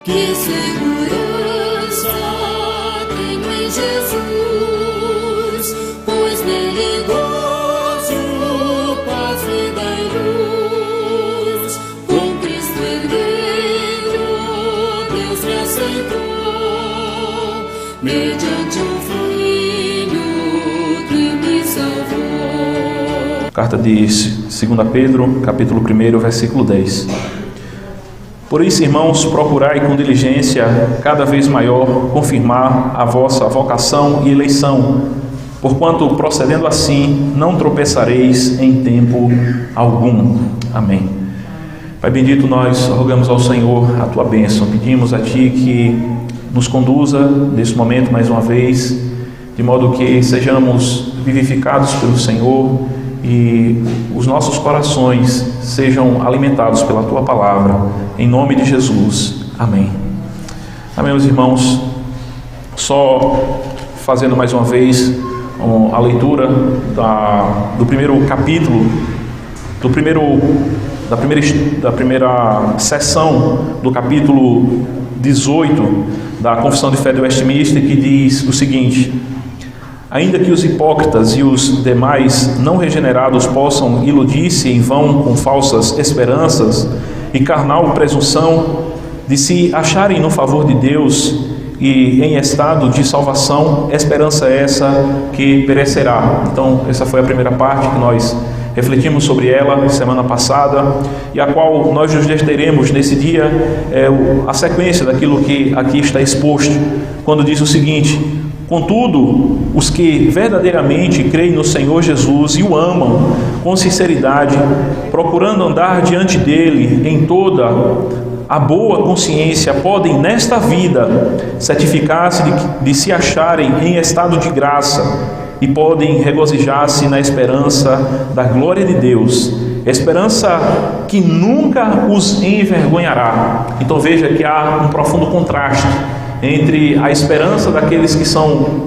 Que segurança tenho em Jesus, pois nele gozo, paz, vida e luz. Com Cristo herdeiro, Deus me aceitou, mediante um Filho que me salvou. Carta de 2 Pedro, capítulo 1, versículo 10. Por isso, irmãos, procurai com diligência cada vez maior confirmar a vossa vocação e eleição, porquanto, procedendo assim, não tropeçareis em tempo algum. Amém. Pai bendito, nós rogamos ao Senhor a Tua bênção. Pedimos a Ti que nos conduza nesse momento mais uma vez, de modo que sejamos vivificados pelo Senhor e os nossos corações sejam alimentados pela Tua palavra, em nome de Jesus. Amém. Amém, meus irmãos. Só fazendo mais uma vez a leitura do primeiro capítulo, da primeira sessão do capítulo 18 da Confissão de Fé de Westminster, que diz o seguinte: ainda que os hipócritas e os demais não regenerados possam iludir-se em vão com falsas esperanças e carnal presunção de se acharem no favor de Deus e em estado de salvação, esperança essa que perecerá. Então, essa foi a primeira parte que nós refletimos sobre ela semana passada, e a qual nós nos deteremos nesse dia a sequência daquilo que aqui está exposto, quando diz o seguinte: contudo, os que verdadeiramente creem no Senhor Jesus e o amam com sinceridade, procurando andar diante dele em toda a boa consciência, podem nesta vida certificar-se de se acharem em estado de graça e podem regozijar-se na esperança da glória de Deus, esperança que nunca os envergonhará. Então veja que há um profundo contraste entre a esperança daqueles que são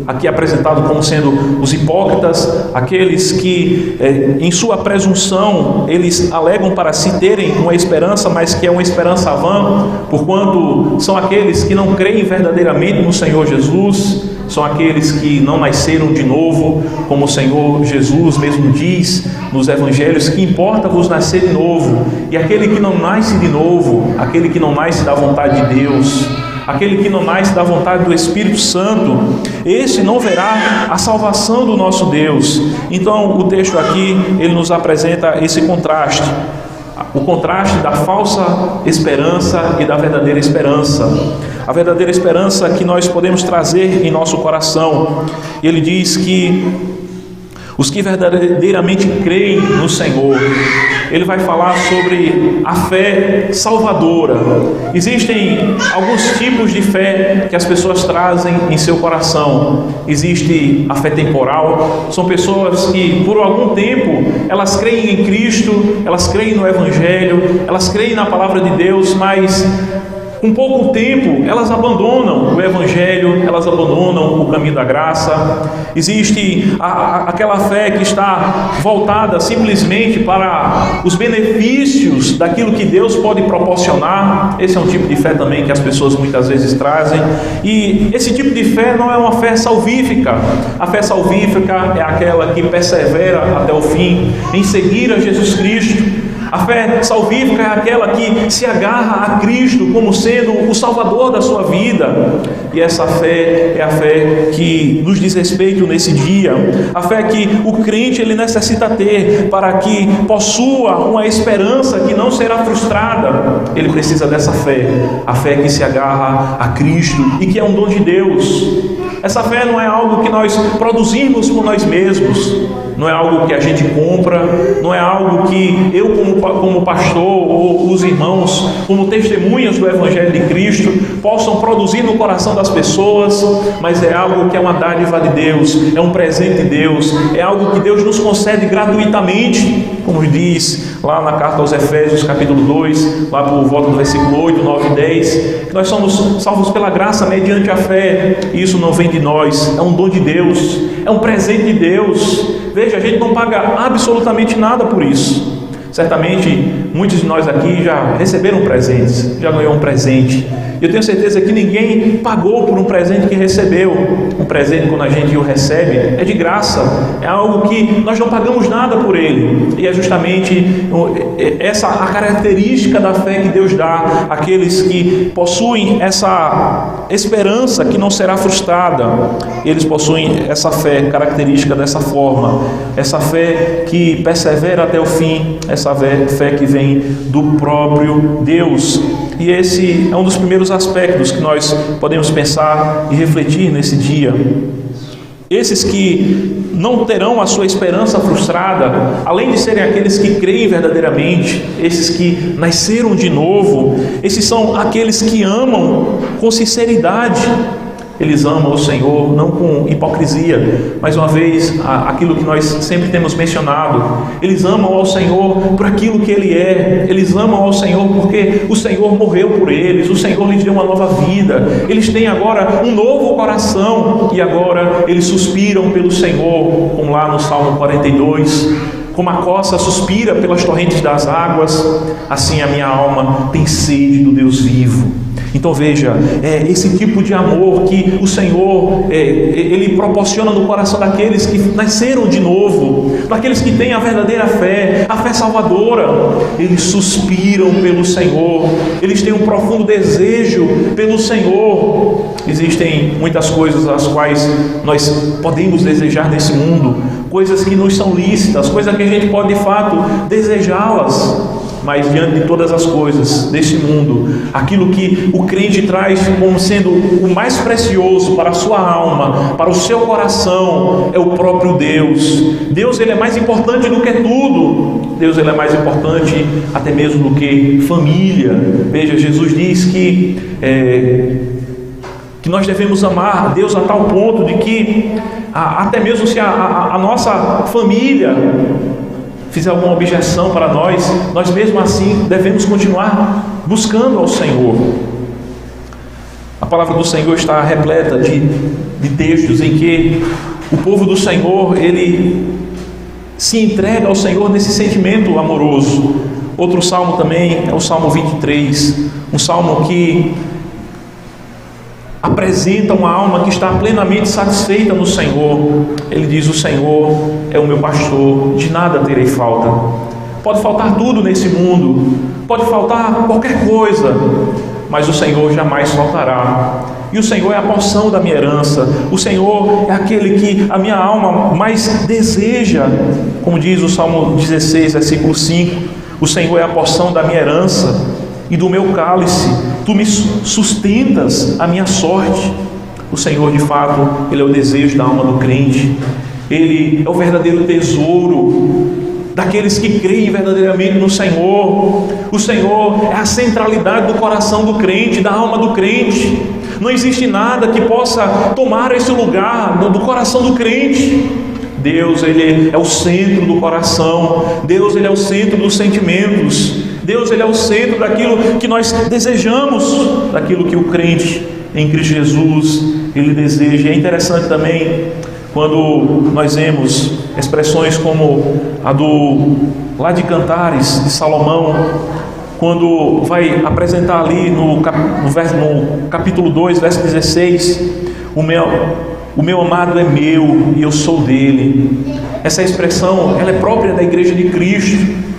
aqui apresentados como sendo os hipócritas, aqueles que em sua presunção eles alegam para si terem uma esperança, mas que é uma esperança vã, porquanto são aqueles que não creem verdadeiramente no Senhor Jesus, são aqueles que não nasceram de novo, como o Senhor Jesus mesmo diz nos evangelhos, que importa-vos nascer de novo. E aquele que não nasce de novo, aquele que não nasce da vontade de Deus, aquele que não nasce da vontade do Espírito Santo, esse não verá a salvação do nosso Deus. Então o texto aqui, ele nos apresenta esse contraste, o contraste da falsa esperança e da verdadeira esperança. A verdadeira esperança que nós podemos trazer em nosso coração. E ele diz que os que verdadeiramente creem no Senhor, ele vai falar sobre a fé salvadora. Existem alguns tipos de fé que as pessoas trazem em seu coração. Existe a fé temporal, são pessoas que por algum tempo elas creem em Cristo, elas creem no Evangelho, elas creem na palavra de Deus, mas com pouco tempo elas abandonam o Evangelho, elas abandonam o caminho da graça. Existe aquela fé que está voltada simplesmente para os benefícios daquilo que Deus pode proporcionar. Esse é um tipo de fé também que as pessoas muitas vezes trazem, e esse tipo de fé não é uma fé salvífica. A fé salvífica é aquela que persevera até o fim em seguir a Jesus Cristo. A fé salvífica é aquela que se agarra a Cristo como sendo o Salvador da sua vida. E essa fé é a fé que nos diz respeito nesse dia. A fé que o crente ele necessita ter para que possua uma esperança que não será frustrada. Ele precisa dessa fé. A fé que se agarra a Cristo e que é um dom de Deus. Essa fé não é algo que nós produzimos por nós mesmos. Não é algo que a gente compra, não é algo que eu como pastor ou os irmãos como testemunhas do Evangelho de Cristo possam produzir no coração das pessoas, mas é algo que é uma dádiva de Deus, é um presente de Deus, é algo que Deus nos concede gratuitamente, como diz lá na carta aos Efésios capítulo 2, lá por volta do versículo 8, 9 e 10, que nós somos salvos pela graça mediante a fé, e isso não vem de nós, é um dom de Deus, é um presente de Deus. Veja, a gente não paga absolutamente nada por isso. Certamente muitos de nós aqui já receberam presentes, já ganhou um presente. Eu tenho certeza que ninguém pagou por um presente que recebeu. Um presente, quando a gente o recebe, é de graça, é algo que nós não pagamos nada por ele. E é justamente essa a característica da fé que Deus dá àqueles que possuem essa esperança que não será frustrada. Eles possuem essa fé característica dessa forma, essa fé que persevera até o fim, essa fé que vem do próprio Deus. E esse é um dos primeiros aspectos que nós podemos pensar e refletir nesse dia. Esses que não terão a sua esperança frustrada, além de serem aqueles que creem verdadeiramente, esses que nasceram de novo, esses são aqueles que amam com sinceridade. Eles amam o Senhor, não com hipocrisia. Mais uma vez, aquilo que nós sempre temos mencionado. Eles amam ao Senhor por aquilo que Ele é. Eles amam ao Senhor porque o Senhor morreu por eles. O Senhor lhes deu uma nova vida. Eles têm agora um novo coração. E agora eles suspiram pelo Senhor, como lá no Salmo 42. Como a coça suspira pelas torrentes das águas, assim a minha alma tem sede do Deus vivo. Então veja, é esse tipo de amor que o Senhor Ele proporciona no coração daqueles que nasceram de novo, daqueles que têm a verdadeira fé, a fé salvadora. Eles suspiram pelo Senhor, eles têm um profundo desejo pelo Senhor. Existem muitas coisas as quais nós podemos desejar nesse mundo, coisas que nos são lícitas, coisas que a gente pode de fato desejá-las. Mas diante de todas as coisas deste mundo, aquilo que o crente traz como sendo o mais precioso para a sua alma, para o seu coração, é o próprio Deus. Deus, Ele é mais importante do que tudo. Deus, Ele é mais importante até mesmo do que família. Veja, Jesus diz que nós devemos amar a Deus a tal ponto de que até mesmo se a nossa família fizer alguma objeção para nós mesmo assim devemos continuar buscando ao Senhor. A palavra do Senhor está repleta de textos em que o povo do Senhor, ele se entrega ao Senhor nesse sentimento amoroso. Outro salmo também é o Salmo 23, um salmo que apresenta uma alma que está plenamente satisfeita no Senhor. Ele diz: o Senhor é o meu pastor, de nada terei falta. Pode faltar tudo nesse mundo, pode faltar qualquer coisa, mas o Senhor jamais faltará. E o Senhor é a porção da minha herança. O Senhor é aquele que a minha alma mais deseja. Como diz o Salmo 16, versículo 5: o Senhor é a porção da minha herança e do meu cálice. Tu me sustentas a minha sorte. O Senhor, de fato, Ele é o desejo da alma do crente. Ele é o verdadeiro tesouro daqueles que creem verdadeiramente no Senhor. O Senhor é a centralidade do coração do crente, da alma do crente. Não existe nada que possa tomar esse lugar do coração do crente. Deus, Ele é o centro do coração. Deus, Ele é o centro dos sentimentos. Deus, Ele é o centro daquilo que nós desejamos, daquilo que o crente em Cristo Jesus, ele deseja. E é interessante também quando nós vemos expressões como a lá de Cantares, de Salomão, quando vai apresentar ali no capítulo 2, verso 16, o meu amado é meu e eu sou dele. Essa expressão, ela é própria da igreja de Cristo.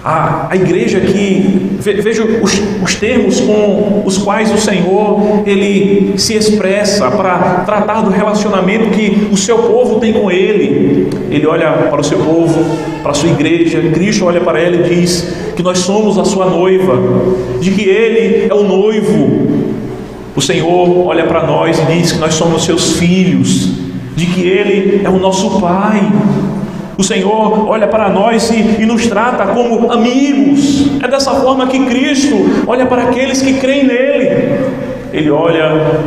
A igreja que, veja os termos com os quais o Senhor, Ele se expressa para tratar do relacionamento que o seu povo tem com Ele. Ele olha para o seu povo, para a sua igreja. Cristo olha para ela e diz que nós somos a sua noiva, de que Ele é o noivo. O Senhor olha para nós e diz que nós somos seus filhos, de que Ele é o nosso Pai. O Senhor olha para nós e nos trata como amigos. É dessa forma que Cristo olha para aqueles que creem nele. Ele olha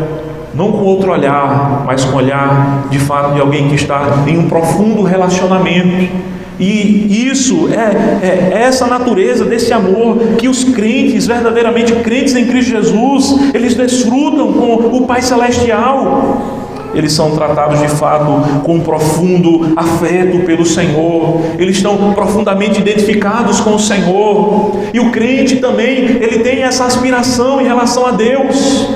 não com outro olhar, mas com o olhar de fato de alguém que está em um profundo relacionamento. E isso é essa natureza desse amor que os crentes, verdadeiramente crentes em Cristo Jesus, eles desfrutam com o Pai Celestial. eles são tratados de fato com um profundo afeto pelo Senhor, eles estão profundamente identificados com o Senhor. E o crente também, ele tem essa aspiração em relação a Deus.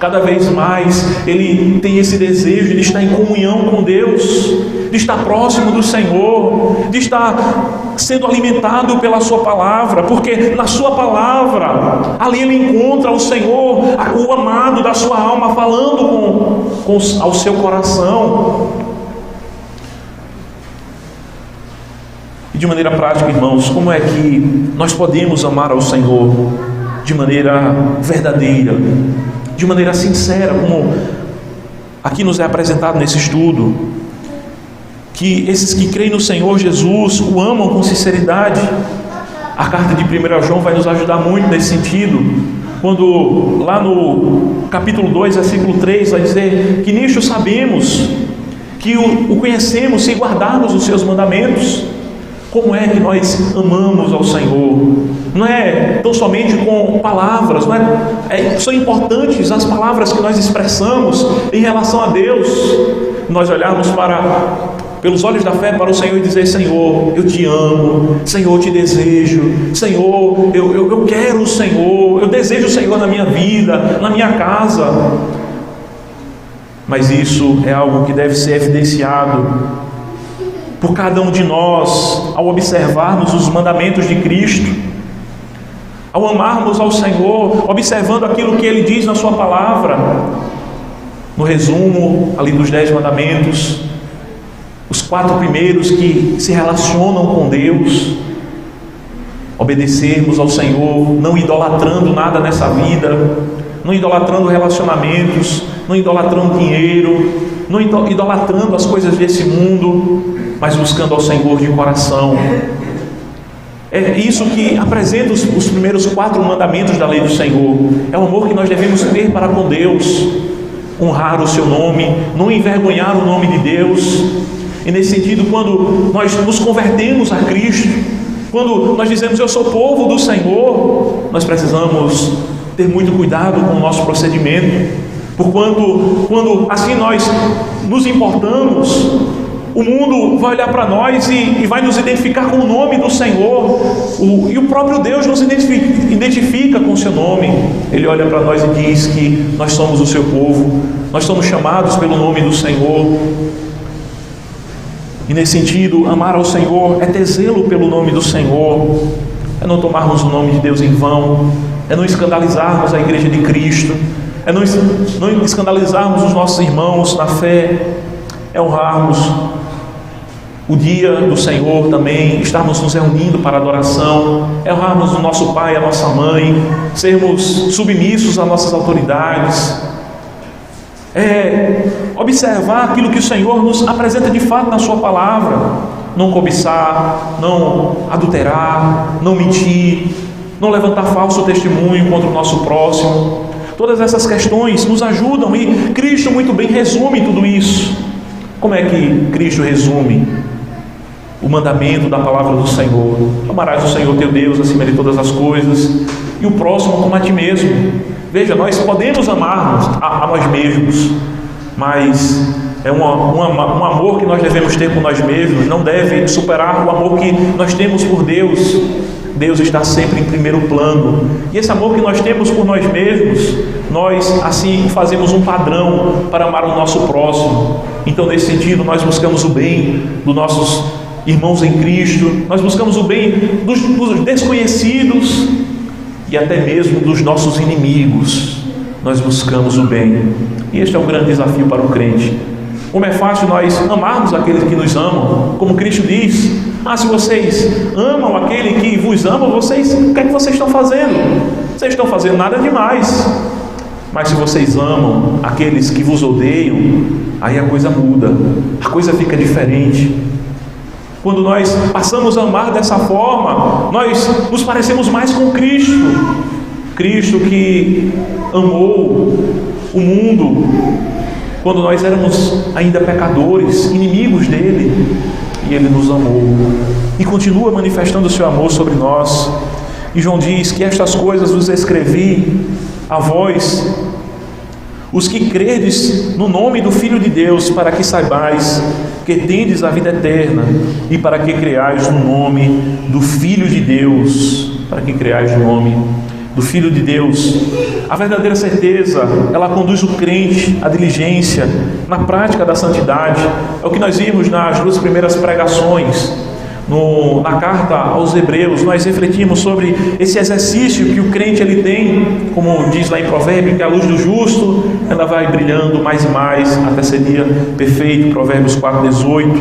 Cada vez mais ele tem esse desejo de estar em comunhão com Deus, de estar próximo do Senhor, de estar sendo alimentado pela sua palavra, porque na sua palavra, ali ele encontra o Senhor, o amado da sua alma, falando ao seu coração. E de maneira prática, irmãos, como é que nós podemos amar ao Senhor de maneira verdadeira, de maneira sincera, como aqui nos é apresentado nesse estudo, que esses que creem no Senhor Jesus o amam com sinceridade. A carta de 1 João vai nos ajudar muito nesse sentido, quando lá no capítulo 2, versículo 3, vai dizer que nisto sabemos que o conhecemos se guardarmos os seus mandamentos. Como é que nós amamos ao Senhor? Não é tão somente com palavras, são importantes as palavras que nós expressamos em relação a Deus. Nós olharmos pelos olhos da fé para o Senhor e dizer: Senhor, eu te amo, Senhor, eu te desejo, Senhor, eu quero o Senhor, eu desejo o Senhor na minha vida, na minha casa. Mas isso é algo que deve ser evidenciado por cada um de nós, ao observarmos os mandamentos de Cristo, ao amarmos ao Senhor, observando aquilo que Ele diz na sua palavra. No resumo ali dos 10 mandamentos, os 4 primeiros que se relacionam com Deus, obedecermos ao Senhor, não idolatrando nada nessa vida, não idolatrando relacionamentos, não idolatrando dinheiro, não idolatrando as coisas desse mundo, mas buscando ao Senhor de coração. É isso que apresenta os primeiros 4 mandamentos da lei do Senhor. É o amor que nós devemos ter para com Deus, honrar o seu nome, não envergonhar o nome de Deus. E nesse sentido, quando nós nos convertemos a Cristo, quando nós dizemos eu sou povo do Senhor, nós precisamos ter muito cuidado com o nosso procedimento, porquanto quando assim nós nos importamos, o mundo vai olhar para nós e vai nos identificar com o nome do Senhor, e o próprio Deus nos identifica com o seu nome. Ele olha para nós e diz que nós somos o seu povo, nós somos chamados pelo nome do Senhor. E nesse sentido, amar ao Senhor é ter zelo pelo nome do Senhor, é não tomarmos o nome de Deus em vão, é não escandalizarmos a igreja de Cristo, é não escandalizarmos os nossos irmãos na fé, é honrarmos o dia do Senhor também, estarmos nos reunindo para adoração, é honrarmos o nosso pai, a nossa mãe, sermos submissos às nossas autoridades, é observar aquilo que o Senhor nos apresenta de fato na sua palavra, não cobiçar, não adulterar, não mentir, não levantar falso testemunho contra o nosso próximo. Todas essas questões nos ajudam, e Cristo muito bem resume tudo isso. Como é que Cristo resume o mandamento da palavra do Senhor? Amarás o Senhor teu Deus acima de todas as coisas, e o próximo como a ti mesmo. Veja, nós podemos amar a nós mesmos, mas é um amor que nós devemos ter por nós mesmos, não deve superar o amor que nós temos por Deus. Deus está sempre em primeiro plano, e esse amor que nós temos por nós mesmos, nós assim fazemos um padrão para amar o nosso próximo. Então, nesse sentido, nós buscamos o bem dos nossos irmãos em Cristo, nós buscamos o bem dos desconhecidos e até mesmo dos nossos inimigos. Nós buscamos o bem, e este é um grande desafio para o crente. Como é fácil nós amarmos aqueles que nos amam, como Cristo diz: se vocês amam aquele que vos ama, o que é que vocês estão fazendo? Vocês estão fazendo nada demais. Mas se vocês amam aqueles que vos odeiam, aí a coisa muda, a coisa fica diferente. Quando nós passamos a amar dessa forma, nós nos parecemos mais com Cristo. Cristo que amou o mundo quando nós éramos ainda pecadores, inimigos dele, e ele nos amou e continua manifestando o seu amor sobre nós. E João diz que estas coisas vos escrevi a vós, os que credes no nome do Filho de Deus, para que saibais que tendes a vida eterna, e para que creais no nome do Filho de Deus, para que creais no nome do Filho de Deus. A verdadeira certeza, ela conduz o crente à diligência na prática da santidade. É o que nós vimos nas duas primeiras pregações. Na carta aos Hebreus, nós refletimos sobre esse exercício que o crente ele tem, como diz lá em Provérbios, que a luz do justo ela vai brilhando mais e mais até ser dia perfeito. Provérbios 4:18.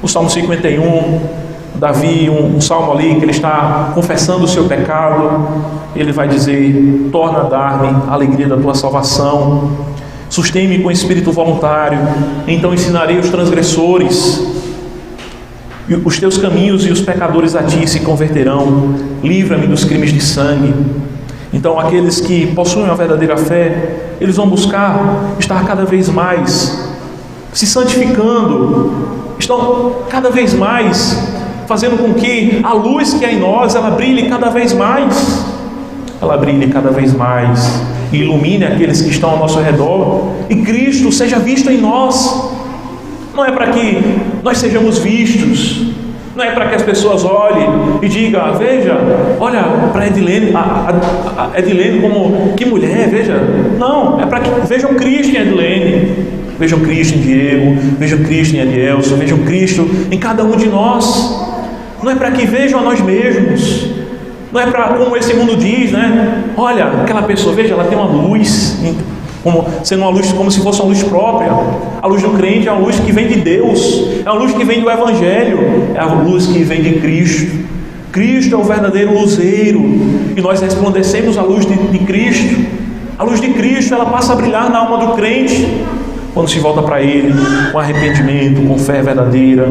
O Salmo 51, Davi, um salmo ali que ele está confessando o seu pecado. Ele vai dizer: torna a dar-me a alegria da tua salvação, sustém-me com espírito voluntário, então ensinarei os transgressores os teus caminhos, e os pecadores a ti se converterão. Livra-me dos crimes de sangue. Então aqueles que possuem a verdadeira fé, eles vão buscar estar cada vez mais se santificando, estão cada vez mais fazendo com que a luz que há em nós, ela brilhe cada vez mais, ela brilhe cada vez mais e ilumine aqueles que estão ao nosso redor, e Cristo seja visto em nós. Não é para que nós sejamos vistos, não é para que as pessoas olhem e digam: veja, olha para Edilene, a Edilene como que mulher, veja. Não, é para que vejam Cristo em Edilene, vejam Cristo em Diego, vejam Cristo em Edielson, vejam Cristo em cada um de nós. Não é para que vejam a nós mesmos, não é para, como esse mundo diz, né? Olha, aquela pessoa, veja, ela tem uma luz, como sendo uma luz, como se fosse uma luz própria. A luz do crente é uma luz que vem de Deus, é uma luz que vem do Evangelho, é a luz que vem de Cristo. Cristo é o verdadeiro luzeiro, e nós resplandecemos a luz de Cristo. A luz de Cristo, ela passa a brilhar na alma do crente quando se volta para Ele com arrependimento, com fé verdadeira.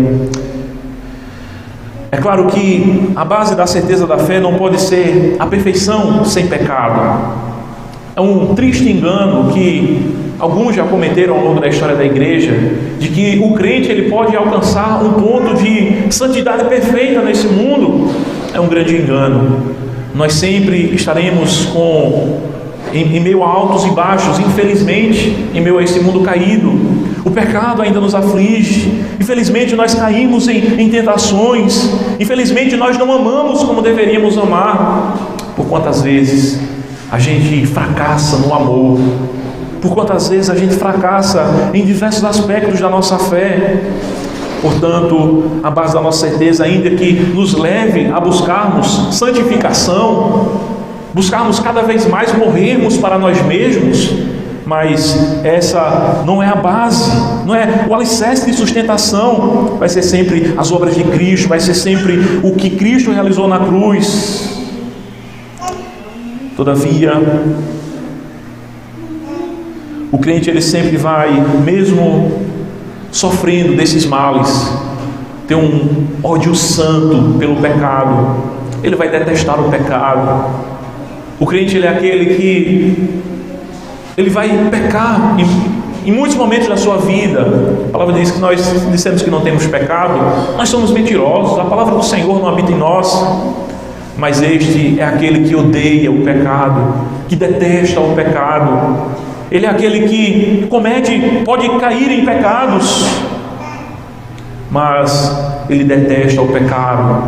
É claro que a base da certeza da fé não pode ser a perfeição sem pecado. É um triste engano que alguns já cometeram ao longo da história da igreja, de que o crente ele pode alcançar um ponto de santidade perfeita nesse mundo. É um grande engano. Nós sempre estaremos em meio a altos e baixos, infelizmente, em meio a esse mundo caído. O pecado ainda nos aflige. Infelizmente nós caímos em tentações. Infelizmente nós não amamos como deveríamos amar. Por quantas vezes a gente fracassa no amor, por quantas vezes a gente fracassa em diversos aspectos da nossa fé. Portanto, a base da nossa certeza, ainda que nos leve a buscarmos santificação, buscarmos cada vez mais morrermos para nós mesmos, mas essa não é a base, não é o alicerce de sustentação. Vai ser sempre as obras de Cristo, vai ser sempre o que Cristo realizou na cruz. Todavia, o crente ele sempre vai, mesmo sofrendo desses males, ter um ódio santo pelo pecado. Ele vai detestar o pecado. O crente ele é aquele que ele vai pecar em muitos momentos da sua vida. A palavra diz que nós dissemos que não temos pecado, nós somos mentirosos. A palavra do Senhor não habita em nós. Mas este é aquele que odeia o pecado, que detesta o pecado. Ele é aquele que pode cair em pecados, mas ele detesta o pecado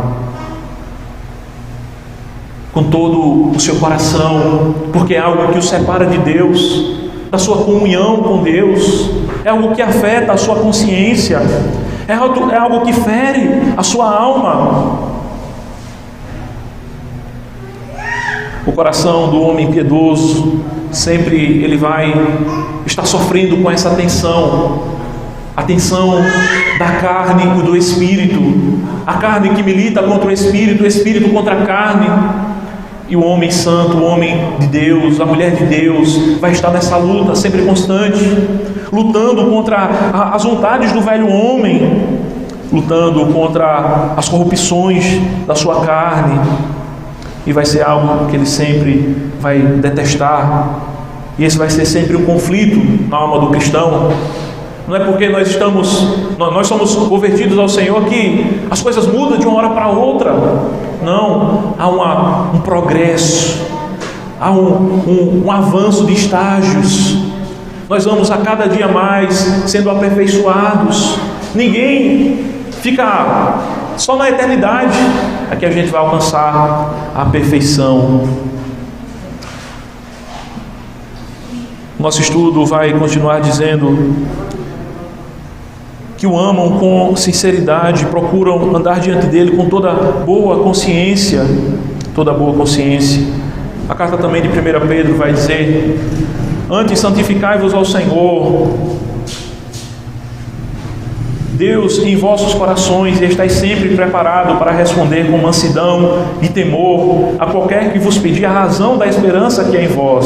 com todo o seu coração, porque é algo que o separa de Deus, da sua comunhão com Deus, é algo que afeta a sua consciência, é algo que fere a sua alma. O coração do homem piedoso sempre ele vai estar sofrendo com essa tensão, a tensão da carne e do espírito, a carne que milita contra o espírito contra a carne. E o homem santo, o homem de Deus, a mulher de Deus vai estar nessa luta sempre constante, lutando contra as vontades do velho homem, lutando contra as corrupções da sua carne. E vai ser algo que ele sempre vai detestar. E esse vai ser sempre um conflito na alma do cristão. Não é porque nós somos convertidos ao Senhor que as coisas mudam de uma hora para outra. Não, há um progresso, há um avanço de estágios. Nós vamos a cada dia mais sendo aperfeiçoados. Ninguém fica só na eternidade, aqui a gente vai alcançar a perfeição. Nosso estudo vai continuar dizendo que o amam com sinceridade, procuram andar diante dele com toda boa consciência, A carta também de 1 Pedro vai dizer: antes santificai-vos ao Senhor, Deus em vossos corações, e estáis sempre preparado para responder com mansidão e temor a qualquer que vos pedir a razão da esperança que é em vós.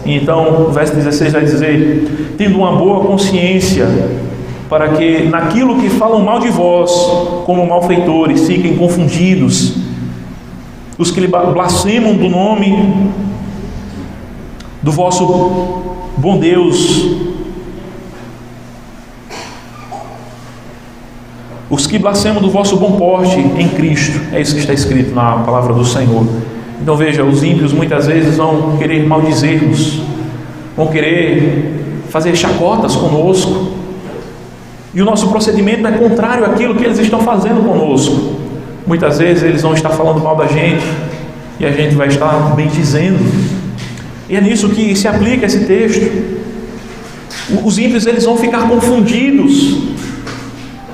E então o verso 16 vai dizer: tendo uma boa consciência, para que naquilo que falam mal de vós, como malfeitores, fiquem confundidos os que blasfemam do nome do vosso bom Deus, os que blasfemam do vosso bom porte em Cristo. É isso que está escrito na palavra do Senhor. Então veja, os ímpios muitas vezes vão querer maldizer-nos, vão querer fazer chacotas conosco, e o nosso procedimento é contrário àquilo que eles estão fazendo conosco. Muitas vezes eles vão estar falando mal da gente, e a gente vai estar bendizendo. E é nisso que se aplica esse texto. Os ímpios, eles vão ficar confundidos.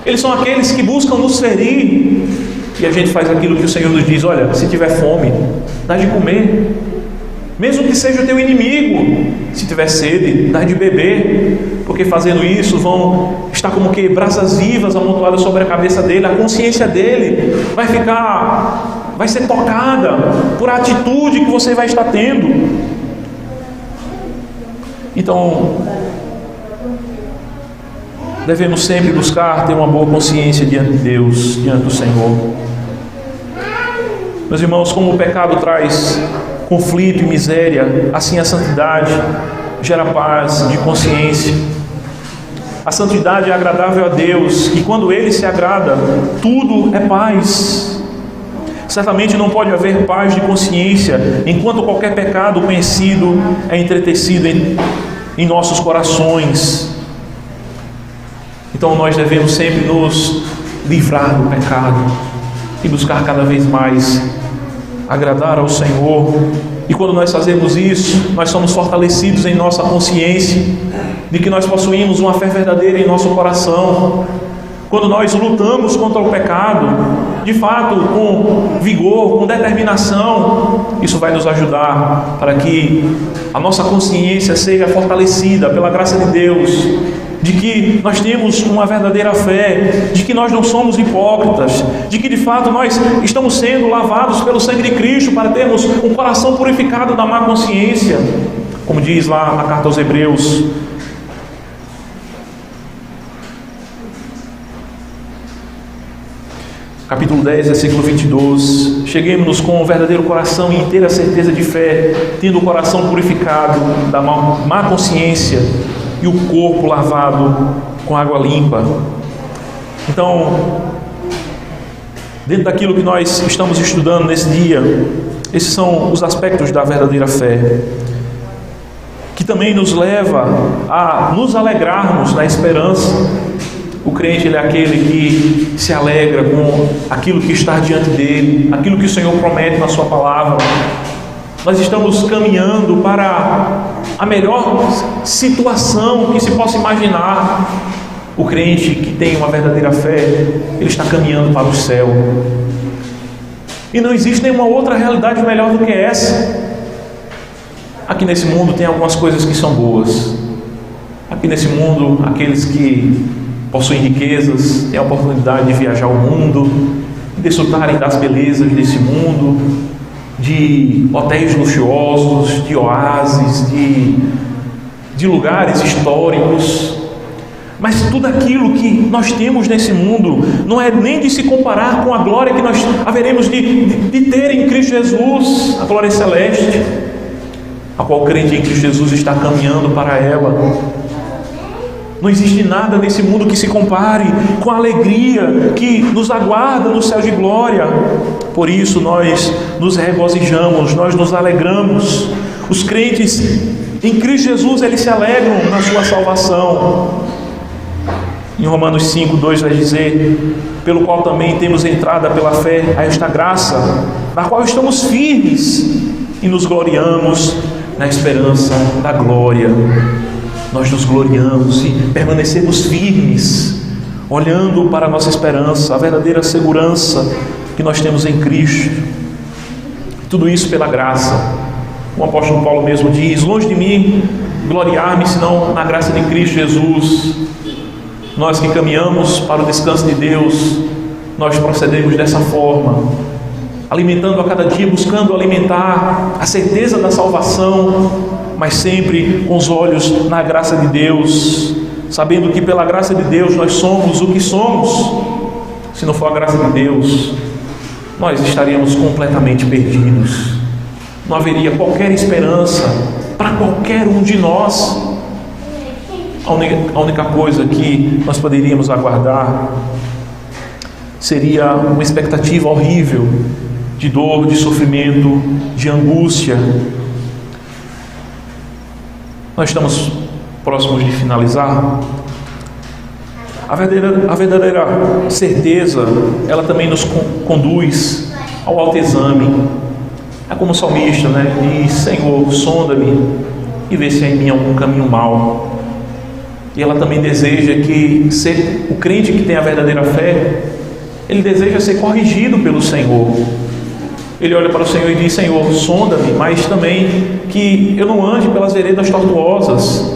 Eles são aqueles que buscam nos ferir, e a gente faz aquilo que o Senhor nos diz: olha, se tiver fome, dá de comer, mesmo que seja o teu inimigo. Se tiver sede, dá de beber, porque fazendo isso vão estar como que brasas vivas amontoadas sobre a cabeça dele. A consciência dele vai ser tocada por a atitude que você vai estar tendo. Então, devemos sempre buscar ter uma boa consciência diante de Deus, diante do Senhor. Meus irmãos, como o pecado traz conflito e miséria, assim a santidade gera paz de consciência. A santidade é agradável a Deus, e quando Ele se agrada, tudo é paz. Certamente não pode haver paz de consciência enquanto qualquer pecado conhecido é entretecido em nossos corações. Então nós devemos sempre nos livrar do pecado e buscar cada vez mais agradar ao Senhor. E quando nós fazemos isso, nós somos fortalecidos em nossa consciência de que nós possuímos uma fé verdadeira em nosso coração. Quando nós lutamos contra o pecado, de fato, com vigor, com determinação, isso vai nos ajudar para que a nossa consciência seja fortalecida pela graça de Deus, de que nós temos uma verdadeira fé, de que nós não somos hipócritas, de que de fato nós estamos sendo lavados pelo sangue de Cristo para termos um coração purificado da má consciência, como diz lá na carta aos Hebreus. Capítulo 10, versículo 22. Cheguemos-nos com um verdadeiro coração e inteira certeza de fé, tendo o coração purificado da má consciência e o corpo lavado com água limpa. Então, dentro daquilo que nós estamos estudando nesse dia, esses são os aspectos da verdadeira fé, que também nos leva a nos alegrarmos na esperança. O crente, ele é aquele que se alegra com aquilo que está diante dele, aquilo que o Senhor promete na sua palavra. Nós estamos caminhando para a melhor situação que se possa imaginar. O crente que tem uma verdadeira fé, ele está caminhando para o céu. E não existe nenhuma outra realidade melhor do que essa. Aqui nesse mundo tem algumas coisas que são boas. Aqui nesse mundo, aqueles que possuem riquezas, têm a oportunidade de viajar o mundo, de desfrutarem das belezas desse mundo, de hotéis luxuosos, de oásis, de lugares históricos. Mas tudo aquilo que nós temos nesse mundo não é nem de se comparar com a glória que nós haveremos de ter em Cristo Jesus, a glória celeste, a qual o crente em Cristo Jesus está caminhando para ela. Não existe nada nesse mundo que se compare com a alegria que nos aguarda no céu de glória, Por isso nós nos regozijamos, nós nos alegramos. Os crentes em Cristo Jesus, eles se alegram na sua salvação. Em Romanos 5:2 vai dizer: pelo qual também temos entrada pela fé a esta graça, na qual estamos firmes e nos gloriamos na esperança da glória. Nós nos gloriamos e permanecemos firmes, olhando para a nossa esperança, a verdadeira segurança que nós temos em Cristo. Tudo isso pela graça. O apóstolo Paulo mesmo diz: longe de mim gloriar-me, senão na graça de Cristo Jesus. Nós que caminhamos para o descanso de Deus, nós procedemos dessa forma, alimentando a cada dia, buscando alimentar a certeza da salvação, mas sempre com os olhos na graça de Deus, sabendo que pela graça de Deus nós somos o que somos. Se não for a graça de Deus, nós estaríamos completamente perdidos. Não haveria qualquer esperança para qualquer um de nós. A única coisa que nós poderíamos aguardar seria uma expectativa horrível de dor, de sofrimento, de angústia. Nós estamos próximos de finalizar. A verdadeira certeza, ela também nos conduz ao autoexame. É como o salmista, diz: Senhor, sonda-me e vê se há em mim algum caminho mau. E ela também deseja que o crente que tem a verdadeira fé, ele deseja ser corrigido pelo Senhor. Ele olha para o Senhor e diz: Senhor, sonda-me, mas também que eu não ande pelas veredas tortuosas.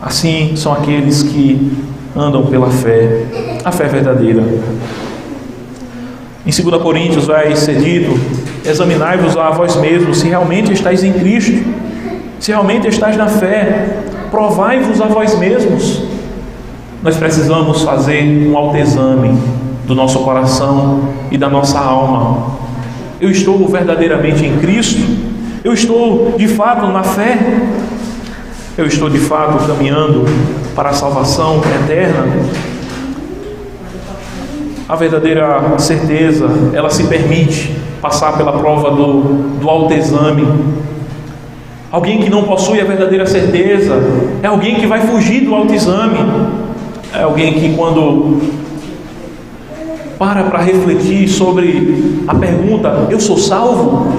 Assim são aqueles que andam pela fé, a fé verdadeira. Em 2 Coríntios vai ser dito: examinai-vos a vós mesmos se realmente estáis em Cristo, se realmente estáis na fé. Provai-vos a vós mesmos. Nós precisamos fazer um autoexame do nosso coração e da nossa alma. Eu estou verdadeiramente em Cristo? Eu estou de fato na fé? Eu estou de fato caminhando para a salvação eterna? A verdadeira certeza, ela se permite passar pela prova do autoexame. Alguém que não possui a verdadeira certeza é alguém que vai fugir do autoexame. É alguém que, quando para refletir sobre a pergunta: eu sou salvo?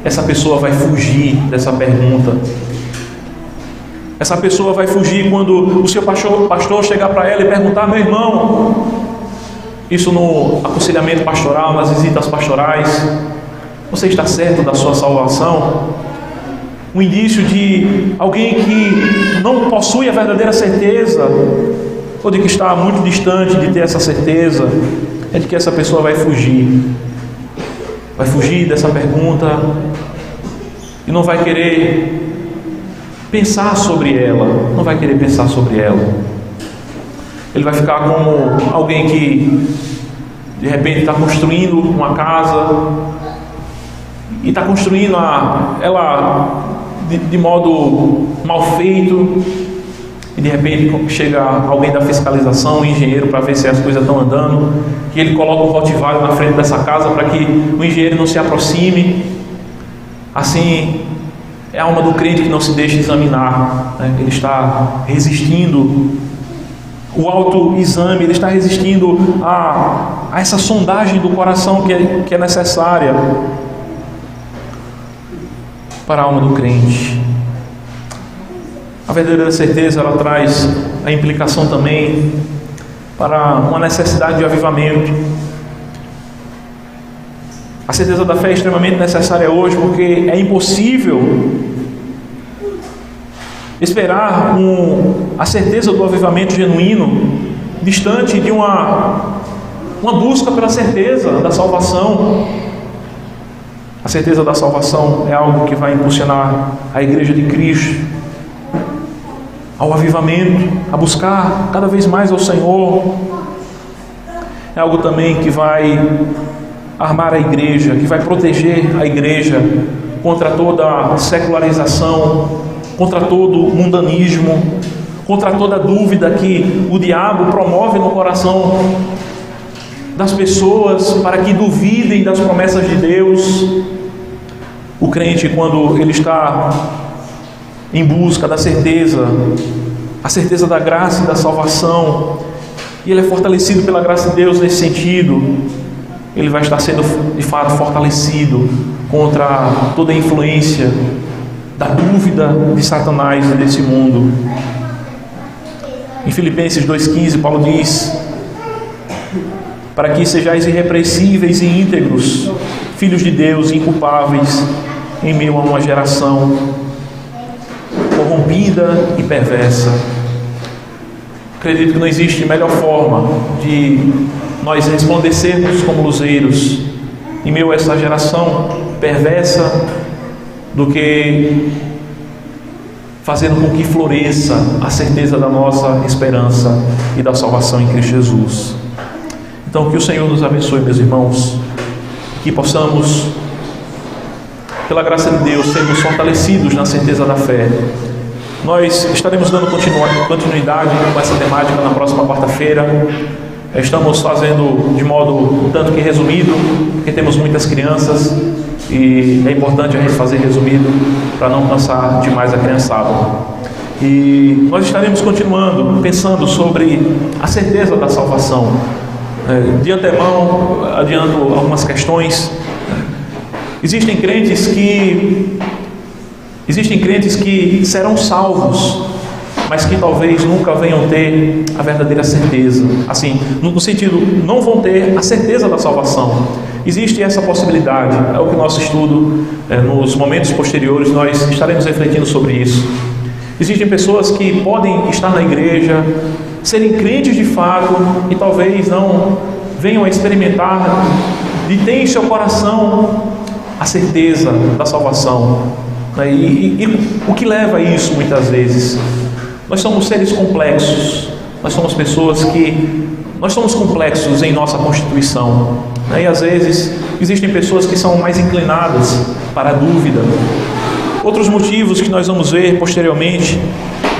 Essa pessoa vai fugir dessa pergunta. Essa pessoa vai fugir quando o seu pastor chegar para ela e perguntar: meu irmão, isso no aconselhamento pastoral, nas visitas pastorais, você está certo da sua salvação? Um indício de alguém que não possui a verdadeira certeza, ou de que está muito distante de ter essa certeza, é de que essa pessoa vai fugir dessa pergunta e não vai querer pensar sobre ela, Ele vai ficar como alguém que de repente está construindo uma casa e está construindo ela de modo mal feito, e de repente chega alguém da fiscalização, um engenheiro, para ver se as coisas estão andando, e ele coloca um rottweiler na frente dessa casa para que o engenheiro não se aproxime. Assim é a alma do crente que não se deixa examinar, Ele está resistindo o autoexame, ele está resistindo a essa sondagem do coração que é necessária para a alma do crente. A verdadeira certeza, ela traz a implicação também para uma necessidade de avivamento. A certeza da fé é extremamente necessária hoje, porque é impossível esperar a certeza do avivamento genuíno distante de uma busca pela certeza da salvação. A certeza da salvação é algo que vai impulsionar a Igreja de Cristo ao avivamento, a buscar cada vez mais ao Senhor. É algo também que vai armar a Igreja, que vai proteger a Igreja contra toda secularização, contra todo mundanismo, contra toda dúvida que o diabo promove no coração das pessoas para que duvidem das promessas de Deus. O crente, quando ele está em busca da certeza, a certeza da graça e da salvação, e ele é fortalecido pela graça de Deus nesse sentido, ele vai estar sendo de fato fortalecido contra toda a influência da dúvida de Satanás e desse mundo. Em Filipenses 2,15, Paulo diz: para que sejais irrepreensíveis e íntegros, filhos de Deus, inculpáveis em meio a uma geração corrompida e perversa. Acredito que não existe melhor forma de nós resplandecermos como luzeiros em meio a essa geração perversa do que fazendo com que floresça a certeza da nossa esperança e da salvação em Cristo Jesus. Então, que o Senhor nos abençoe, meus irmãos, que possamos, pela graça de Deus, sermos fortalecidos na certeza da fé. Nós estaremos dando continuidade com essa temática na próxima quarta-feira. Estamos fazendo de modo tanto que resumido, porque temos muitas crianças e é importante a gente fazer resumido para não cansar demais a criançada. E nós estaremos continuando pensando sobre a certeza da salvação. De antemão, adianto algumas questões. Existem crentes que serão salvos, mas que talvez nunca venham ter a verdadeira certeza. Assim, no sentido, não vão ter a certeza da salvação. Existe essa possibilidade. É o que nosso estudo, nos momentos posteriores, nós estaremos refletindo sobre isso. Existem pessoas que podem estar na igreja, serem crentes de fato, e talvez não venham a experimentar de ter em seu coração a certeza da salvação. E o que leva a isso muitas vezes? Nós somos seres complexos, nós somos pessoas que nós somos complexos em nossa constituição, e às vezes existem pessoas que são mais inclinadas para a dúvida. Outros motivos que nós vamos ver posteriormente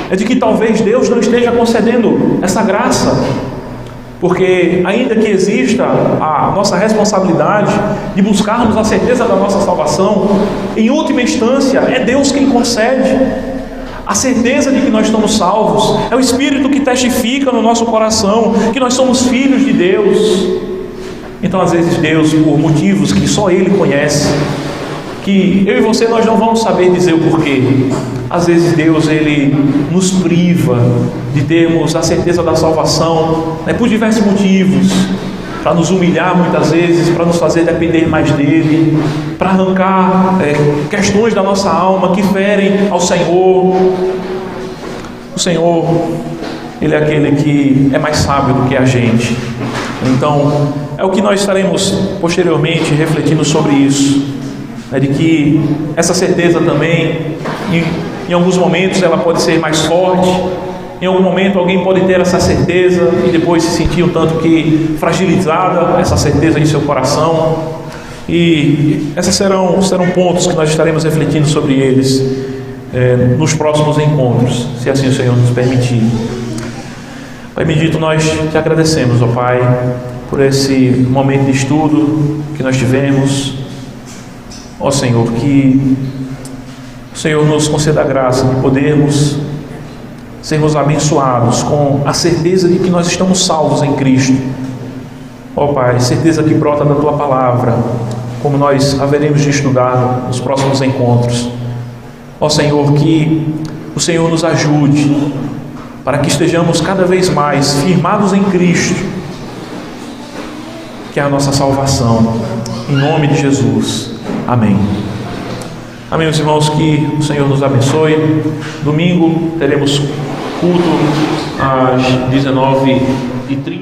é de que talvez Deus não esteja concedendo essa graça, porque ainda que exista a nossa responsabilidade de buscarmos a certeza da nossa salvação, em última instância é Deus quem concede a certeza de que nós estamos salvos. É o Espírito que testifica no nosso coração que nós somos filhos de Deus. Então às vezes Deus, por motivos que só Ele conhece, que eu e você nós não vamos saber dizer o porquê, às vezes Deus Ele nos priva de termos a certeza da salvação, por diversos motivos, para nos humilhar muitas vezes, para nos fazer depender mais dEle, para arrancar questões da nossa alma que ferem ao Senhor. O Senhor, Ele é aquele que é mais sábio do que a gente. Então é o que nós estaremos posteriormente refletindo sobre isso, de que essa certeza também, em alguns momentos ela pode ser mais forte, em algum momento alguém pode ter essa certeza e depois se sentir um tanto que fragilizada, essa certeza em seu coração. E esses serão pontos que nós estaremos refletindo sobre eles nos próximos encontros, se assim o Senhor nos permitir. Pai bendito, nós te agradecemos, ó Pai, por esse momento de estudo que nós tivemos. Ó Senhor, que o Senhor nos conceda a graça de podermos sermos abençoados com a certeza de que nós estamos salvos em Cristo. Ó Pai, certeza que brota da Tua Palavra, como nós haveremos de estudar nos próximos encontros. Ó Senhor, que o Senhor nos ajude para que estejamos cada vez mais firmados em Cristo, que é a nossa salvação. Em nome de Jesus. Amém. Amém, meus irmãos, que o Senhor nos abençoe. Domingo teremos culto às 19h30.